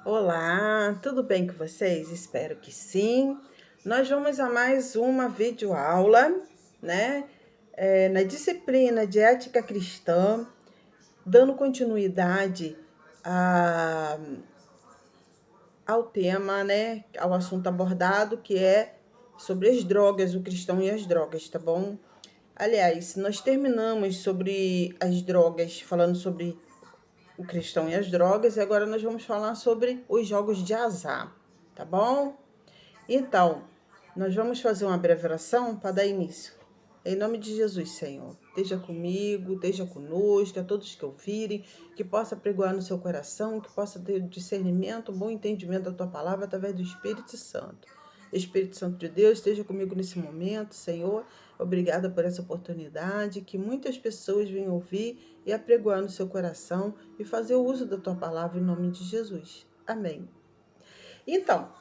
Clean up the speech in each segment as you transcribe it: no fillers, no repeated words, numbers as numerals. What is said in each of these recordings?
Olá, tudo bem com vocês? Espero que sim. Nós vamos a mais uma videoaula, né? Na disciplina de Ética Cristã, dando continuidade a, ao tema, né? Ao assunto abordado, que é sobre as drogas, o cristão e as drogas, tá bom? Aliás, nós terminamos sobre as drogas, falando sobre o cristão e as drogas, e agora nós vamos falar sobre os jogos de azar, tá bom? Então, nós vamos fazer uma breve oração para dar início. Em nome de Jesus, Senhor, esteja comigo, esteja conosco, a todos que ouvirem, que possa pregoar no seu coração, que possa ter discernimento, bom entendimento da tua palavra através do Espírito Santo. Espírito Santo de Deus, esteja comigo nesse momento, Senhor. Obrigada por essa oportunidade, que muitas pessoas venham ouvir e apregoar no seu coração e fazer o uso da tua palavra em nome de Jesus. Amém. Então,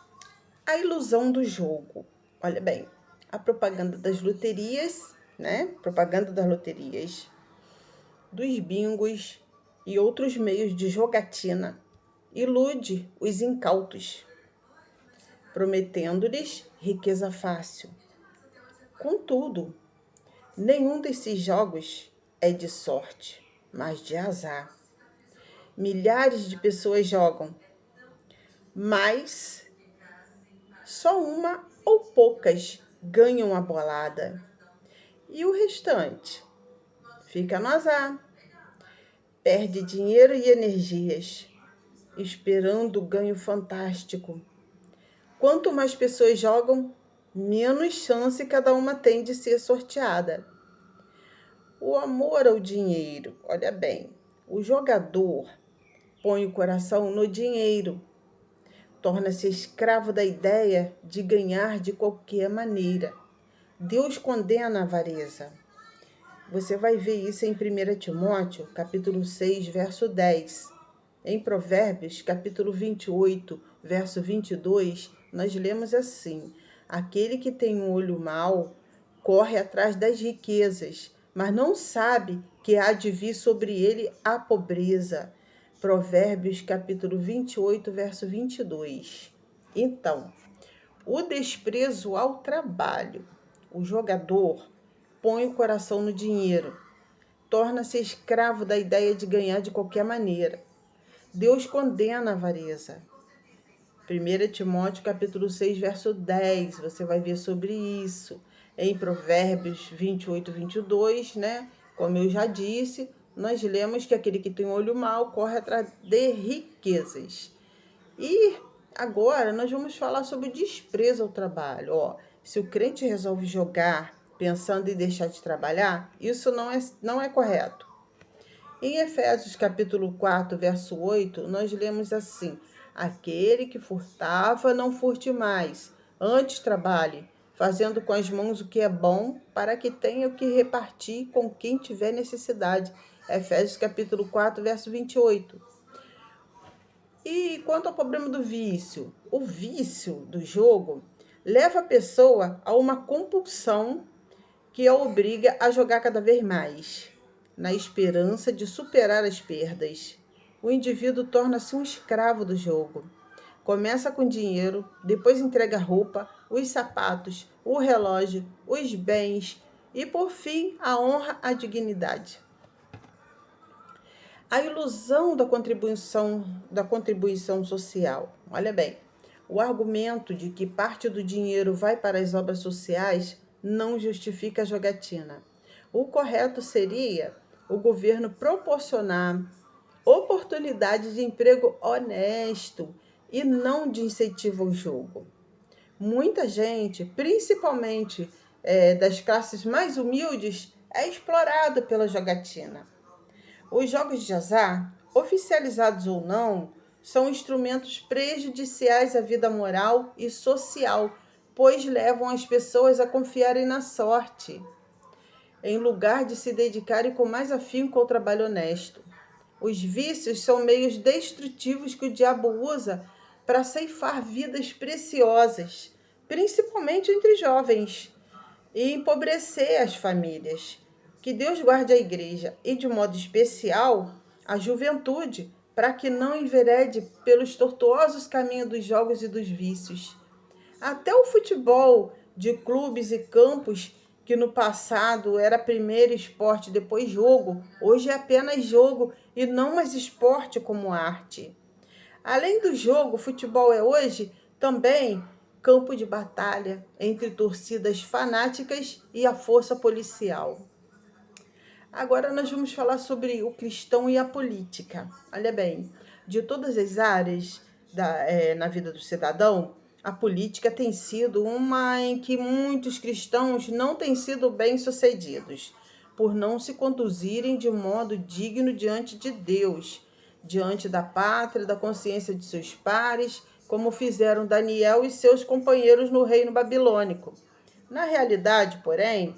a ilusão do jogo. Olha bem, a propaganda das loterias, né? Propaganda das loterias, dos bingos e outros meios de jogatina ilude os incautos, prometendo-lhes riqueza fácil. Contudo, nenhum desses jogos é de sorte, mas de azar. Milhares de pessoas jogam, mas só uma ou poucas ganham a bolada. E o restante fica no azar, perde dinheiro e energias, esperando o ganho fantástico. Quanto mais pessoas jogam, menos chance cada uma tem de ser sorteada. O amor ao dinheiro, olha bem, o jogador põe o coração no dinheiro, torna-se escravo da ideia de ganhar de qualquer maneira. Deus condena a avareza. Você vai ver isso em 1 Timóteo, capítulo 6, verso 10. Em Provérbios, capítulo 28, verso 22, nós lemos assim: aquele que tem um olho mau corre atrás das riquezas, mas não sabe que há de vir sobre ele a pobreza. Provérbios, capítulo 28, verso 22. Então, o desprezo ao trabalho. O jogador põe o coração no dinheiro, torna-se escravo da ideia de ganhar de qualquer maneira. Deus condena a avareza. 1 Timóteo capítulo 6, verso 10, você vai ver sobre isso. Em Provérbios 28, 22, né? Como eu já disse, nós lemos que aquele que tem olho mau corre atrás de riquezas. E agora nós vamos falar sobre o desprezo ao trabalho. Se o crente resolve jogar pensando em deixar de trabalhar, isso não é correto. Em Efésios capítulo 4, verso 8, nós lemos assim: aquele que furtava, não furte mais, antes trabalhe, fazendo com as mãos o que é bom, para que tenha o que repartir com quem tiver necessidade. Efésios capítulo 4, verso 28. E quanto ao problema do vício? O vício do jogo leva a pessoa a uma compulsão que a obriga a jogar cada vez mais, na esperança de superar as perdas. O indivíduo torna-se um escravo do jogo. Começa com dinheiro, depois entrega a roupa, os sapatos, o relógio, os bens e, por fim, a honra, a dignidade. A ilusão da contribuição social. Olha bem, o argumento de que parte do dinheiro vai para as obras sociais não justifica a jogatina. O correto seria o governo proporcionar oportunidades de emprego honesto e não de incentivo ao jogo. Muita gente, principalmente das classes mais humildes, é explorada pela jogatina. Os jogos de azar, oficializados ou não, são instrumentos prejudiciais à vida moral e social, pois levam as pessoas a confiarem na sorte, em lugar de se dedicarem com mais afinco ao trabalho honesto. Os vícios são meios destrutivos que o diabo usa para ceifar vidas preciosas, principalmente entre jovens, e empobrecer as famílias. Que Deus guarde a igreja e, de modo especial, a juventude para que não enverede pelos tortuosos caminhos dos jogos e dos vícios. Até o futebol de clubes e campos, que no passado era primeiro esporte, depois jogo, hoje é apenas jogo e não mais esporte como arte. Além do jogo, o futebol é hoje também campo de batalha entre torcidas fanáticas e a força policial. Agora nós vamos falar sobre o cristão e a política. Olha bem, de todas as áreas na vida do cidadão, a política tem sido uma em que muitos cristãos não têm sido bem-sucedidos, por não se conduzirem de modo digno diante de Deus, diante da pátria, da consciência de seus pares, como fizeram Daniel e seus companheiros no reino babilônico. Na realidade, porém,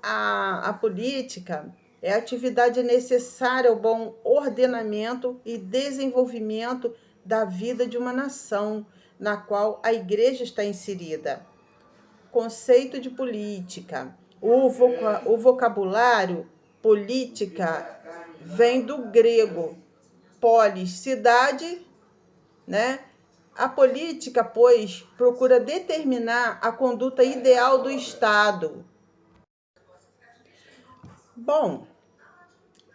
a política é a atividade necessária ao bom ordenamento e desenvolvimento da vida de uma nação, na qual a igreja está inserida. Conceito de política. O vocabulário política vem do grego polis, cidade, né? A política, pois, procura determinar a conduta ideal do Estado. Bom,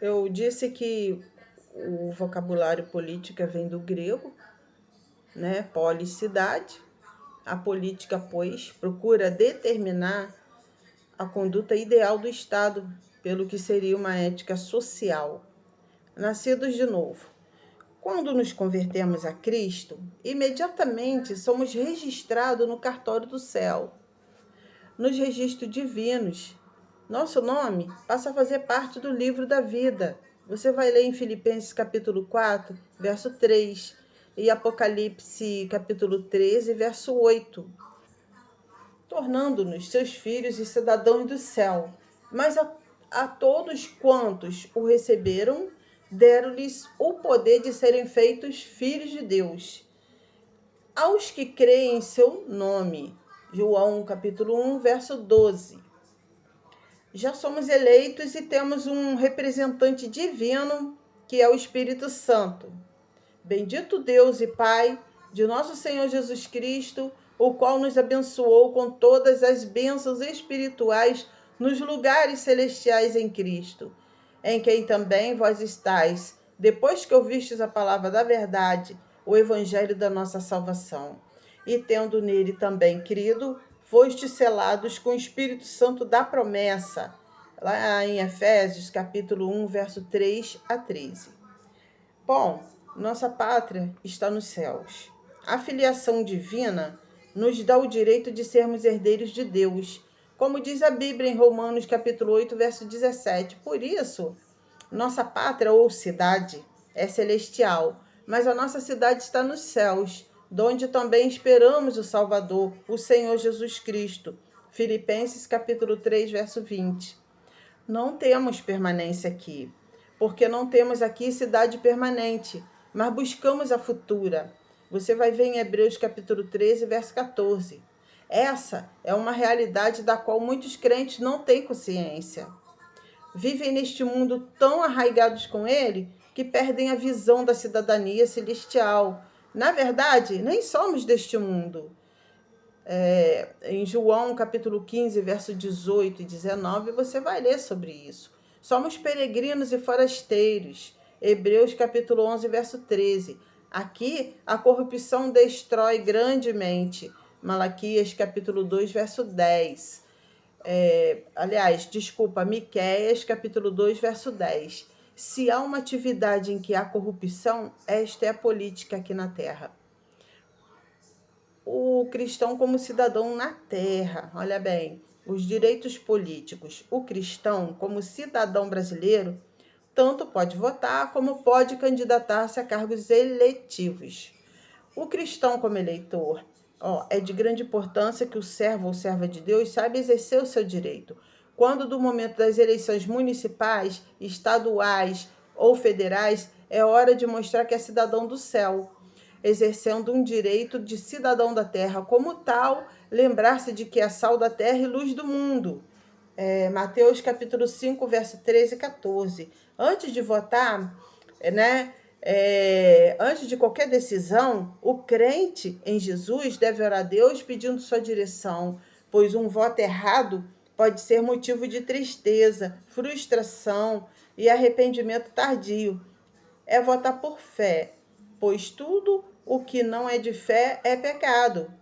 eu disse que o vocabulário política vem do grego, né? Polis, cidade. A política, pois, procura determinar a conduta ideal do Estado, pelo que seria uma ética social. Nascidos de novo. Quando nos convertemos a Cristo, imediatamente somos registrados no cartório do céu, nos registros divinos. Nosso nome passa a fazer parte do livro da vida. Você vai ler em Filipenses capítulo 4, verso 3, e Apocalipse capítulo 13, verso 8, tornando-nos seus filhos e cidadãos do céu. Mas a todos quantos o receberam, deram-lhes o poder de serem feitos filhos de Deus, aos que creem em seu nome. João capítulo 1, verso 12. Já somos eleitos e temos um representante divino, que é o Espírito Santo. Bendito Deus e Pai de nosso Senhor Jesus Cristo, o qual nos abençoou com todas as bênçãos espirituais nos lugares celestiais em Cristo, em quem também vós estáis, depois que ouvistes a palavra da verdade, o evangelho da nossa salvação. E tendo nele também crido, fostes selados com o Espírito Santo da promessa, lá em Efésios, capítulo 1, verso 3 a 13. Bom, nossa pátria está nos céus. A filiação divina nos dá o direito de sermos herdeiros de Deus, como diz a Bíblia em Romanos, capítulo 8, verso 17. Por isso, nossa pátria ou cidade é celestial, mas a nossa cidade está nos céus, donde também esperamos o Salvador, o Senhor Jesus Cristo. Filipenses capítulo 3, verso 20. Não temos permanência aqui, porque não temos aqui cidade permanente, mas buscamos a futura. Você vai ver em Hebreus capítulo 13, verso 14. Essa é uma realidade da qual muitos crentes não têm consciência. Vivem neste mundo tão arraigados com ele que perdem a visão da cidadania celestial. Na verdade, nem somos deste mundo. Em João capítulo 15, verso 18 e 19, você vai ler sobre isso. Somos peregrinos e forasteiros. Hebreus capítulo 11, verso 13. Aqui a corrupção destrói grandemente. Malaquias capítulo 2, verso 10. Miqueias capítulo 2, verso 10. Se há uma atividade em que há corrupção, esta é a política aqui na Terra. O cristão como cidadão na terra, olha bem, os direitos políticos. O cristão como cidadão brasileiro tanto pode votar como pode candidatar-se a cargos eletivos. O cristão como eleitor, é de grande importância que o servo ou serva de Deus saiba exercer o seu direito. Quando do momento das eleições municipais, estaduais ou federais, é hora de mostrar que é cidadão do céu, exercendo um direito de cidadão da terra. Como tal, lembrar-se de que é sal da terra e luz do mundo. Mateus capítulo 5, verso 13 e 14. Antes de votar, Antes de qualquer decisão, o crente em Jesus deve orar a Deus pedindo sua direção, pois um voto errado pode ser motivo de tristeza, frustração e arrependimento tardio. É votar por fé, pois tudo o que não é de fé é pecado.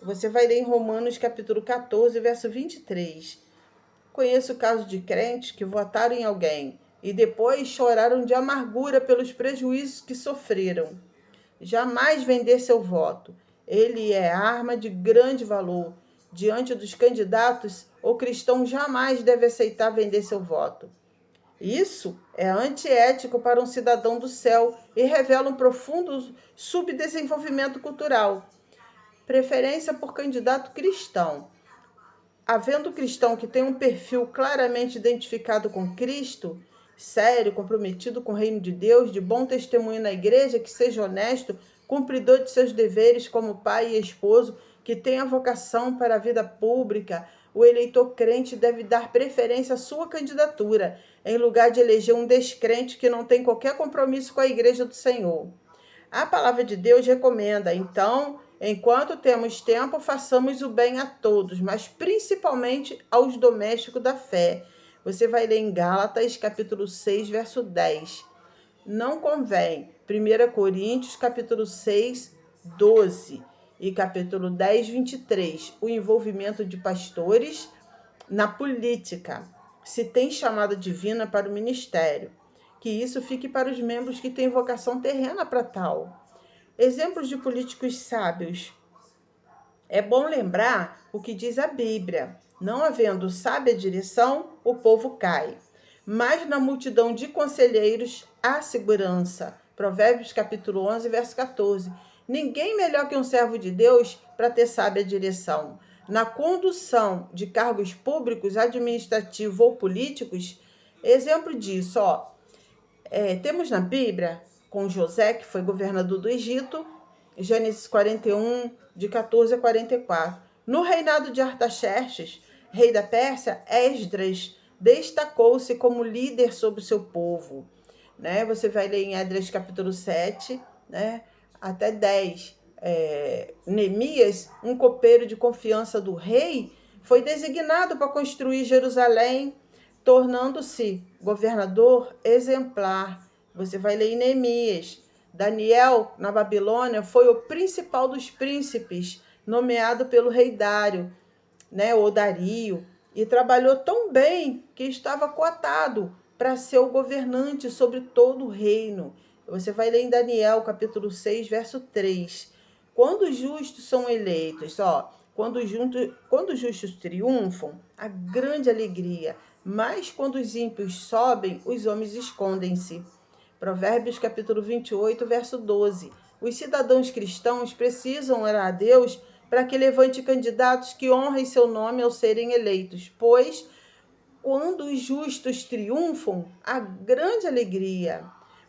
Você vai ler em Romanos capítulo 14, verso 23. Conheço casos de crentes que votaram em alguém e depois choraram de amargura pelos prejuízos que sofreram. Jamais vender seu voto. Ele é arma de grande valor. Diante dos candidatos, o cristão jamais deve aceitar vender seu voto. Isso é antiético para um cidadão do céu e revela um profundo subdesenvolvimento cultural. Preferência por candidato cristão. Havendo cristão que tem um perfil claramente identificado com Cristo, sério, comprometido com o reino de Deus, de bom testemunho na igreja, que seja honesto, cumpridor de seus deveres como pai e esposo, que tenha vocação para a vida pública, o eleitor crente deve dar preferência à sua candidatura, em lugar de eleger um descrente que não tem qualquer compromisso com a igreja do Senhor. A palavra de Deus recomenda, então, enquanto temos tempo, façamos o bem a todos, mas principalmente aos domésticos da fé. Você vai ler em Gálatas, capítulo 6, verso 10. Não convém. 1 Coríntios, capítulo 6, 12. E capítulo 10, 23. O envolvimento de pastores na política. Se tem chamada divina para o ministério. Que isso fique para os membros que têm vocação terrena para tal. Exemplos de políticos sábios. É bom lembrar o que diz a Bíblia. Não havendo sábia direção, o povo cai. Mas na multidão de conselheiros há segurança. Provérbios capítulo 11, verso 14. Ninguém melhor que um servo de Deus para ter sábia direção. Na condução de cargos públicos, administrativos ou políticos, exemplo disso, temos na Bíblia, com José, que foi governador do Egito, Gênesis 41, de 14 a 44. No reinado de Artaxerxes, rei da Pérsia, Esdras destacou-se como líder sobre o seu povo. Você vai ler em Esdras capítulo 7, até 10. Neemias, um copeiro de confiança do rei, foi designado para construir Jerusalém, tornando-se governador exemplar. Você vai ler em Neemias. Daniel, na Babilônia, foi o principal dos príncipes, nomeado pelo rei Dário, ou Dario, e trabalhou tão bem que estava cotado para ser o governante sobre todo o reino. Você vai ler em Daniel, capítulo 6, verso 3. Quando os justos são eleitos, quando os justos triunfam, a grande alegria, mas quando os ímpios sobem, os homens escondem-se. Provérbios capítulo 28, verso 12. Os cidadãos cristãos precisam orar a Deus para que levante candidatos que honrem seu nome ao serem eleitos, pois quando os justos triunfam, há grande alegria.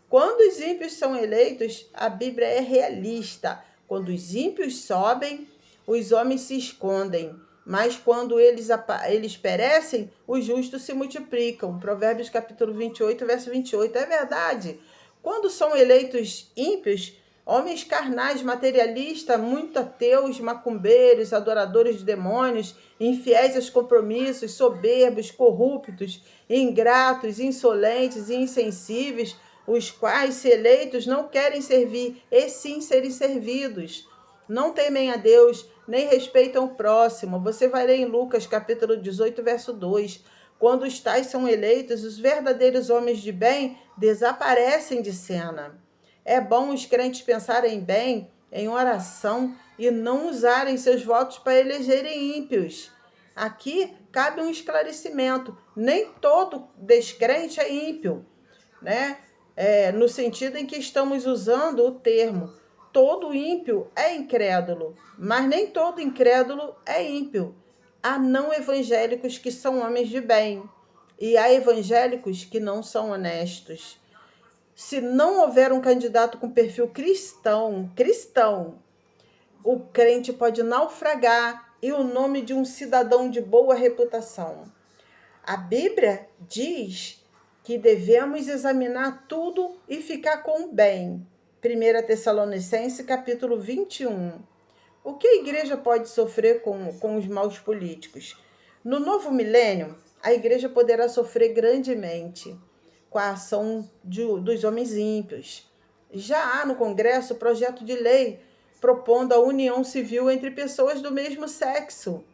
Quando os ímpios são eleitos, a Bíblia é realista. Quando os ímpios sobem, os homens se escondem. Mas quando eles perecem, os justos se multiplicam. Provérbios capítulo 28, verso 28. É verdade. Quando são eleitos ímpios, homens carnais, materialistas, muito ateus, macumbeiros, adoradores de demônios, infiéis aos compromissos, soberbos, corruptos, ingratos, insolentes e insensíveis, os quais, se eleitos, não querem servir, e sim serem servidos. Não temem a Deus, nem respeitam o próximo. Você vai ler em Lucas, capítulo 18, verso 2. Quando os tais são eleitos, os verdadeiros homens de bem desaparecem de cena. É bom os crentes pensarem bem em oração e não usarem seus votos para elegerem ímpios. Aqui cabe um esclarecimento. Nem todo descrente é ímpio, no sentido em que estamos usando o termo. Todo ímpio é incrédulo, mas nem todo incrédulo é ímpio. Há não evangélicos que são homens de bem e há evangélicos que não são honestos. Se não houver um candidato com perfil cristão, o crente pode naufragar e o nome de um cidadão de boa reputação. A Bíblia diz que devemos examinar tudo e ficar com o bem. 1 Tessalonicenses, capítulo 21. O que a igreja pode sofrer com os maus políticos? No novo milênio, a igreja poderá sofrer grandemente com a ação dos homens ímpios. Já há no Congresso projeto de lei propondo a união civil entre pessoas do mesmo sexo,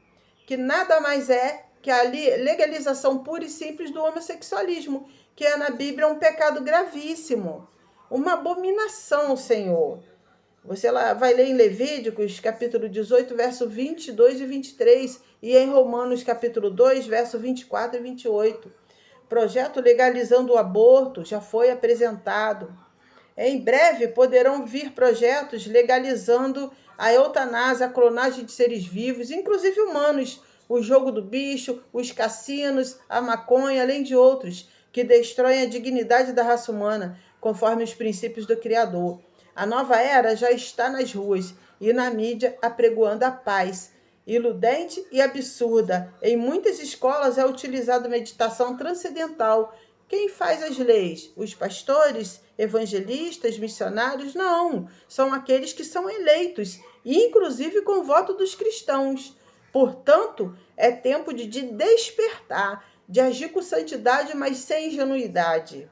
que nada mais é que a legalização pura e simples do homossexualismo, que é na Bíblia um pecado gravíssimo, uma abominação ao Senhor. Você vai ler em Levíticos, capítulo 18, verso 22 e 23, e em Romanos, capítulo 2, verso 24 e 28. Projeto legalizando o aborto já foi apresentado. Em breve poderão vir projetos legalizando a eutanásia, a clonagem de seres vivos, inclusive humanos, o jogo do bicho, os cassinos, a maconha, além de outros, que destroem a dignidade da raça humana, conforme os princípios do Criador. A nova era já está nas ruas e na mídia apregoando a paz, iludente e absurda. Em muitas escolas é utilizada meditação transcendental. Quem faz as leis? Os pastores, evangelistas, missionários? Não, são aqueles que são eleitos, inclusive com o voto dos cristãos. Portanto, é tempo de despertar, de agir com santidade, mas sem ingenuidade.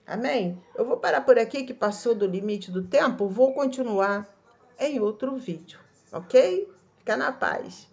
Amém? Eu vou parar por aqui, que passou do limite do tempo. Vou continuar em outro vídeo, ok? Fica na paz.